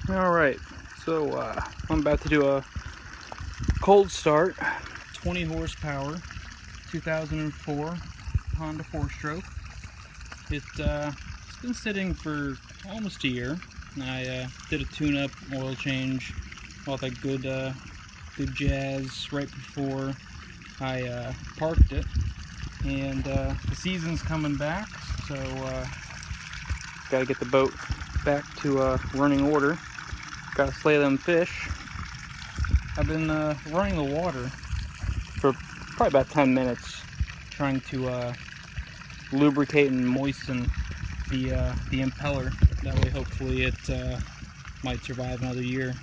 Alright, so I'm about to do a cold start, 20 horsepower, 2004 Honda 4-stroke. It's been sitting for almost a year. I did a tune-up, oil change, all that good jazz right before I parked it. And the season's coming back, so gotta get the boat back to running order. Gotta slay them fish. I've been running the water for probably about 10 minutes, trying to lubricate and moisten the impeller. That way, hopefully, it might survive another year.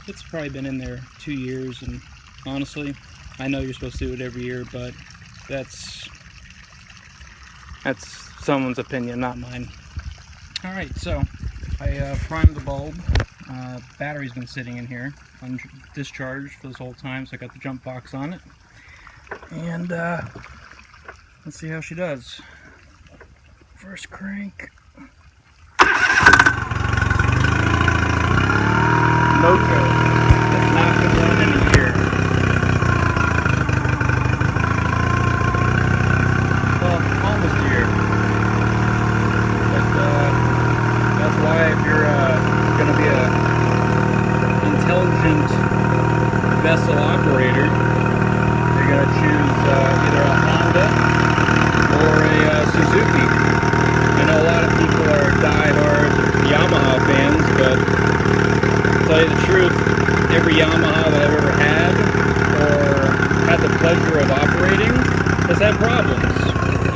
It's probably been in there 2 years, and honestly, I know you're supposed to do it every year, but that's someone's opinion, not mine. All right, so I primed the bulb. Battery's been sitting in here undischarged for this whole time, so I got the jump box on it. And let's see how she does. First crank. Mojo. That's not been run in a year. Well, almost a year. But that's why if you're going to be a intelligent vessel operator, you're going to choose either a Honda or a Suzuki. I know a lot of people are die-hard Yamaha fans, but to tell you the truth, every Yamaha that I've ever had or had the pleasure of operating has had problems.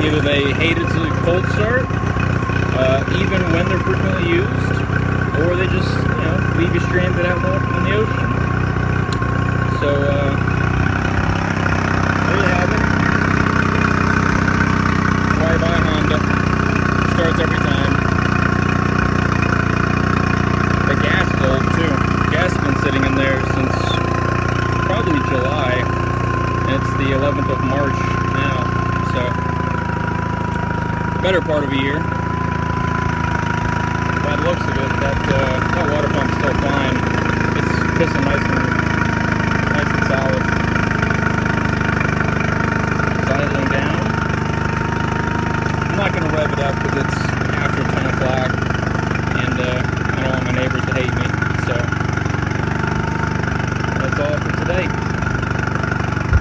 Either they hated to cold start, even when they're frequently used, or they just, leave you stranded out in the ocean. So, there you have it. Why buy a Honda? Starts every time. The gas is old too. The gas has been sitting in there since probably July. And it's the 11th of March now. So, the better part of a year. By the looks of it, that water pump's still fine. It's pissing nice and solid. It's idling down. I'm not going to rev it up because it's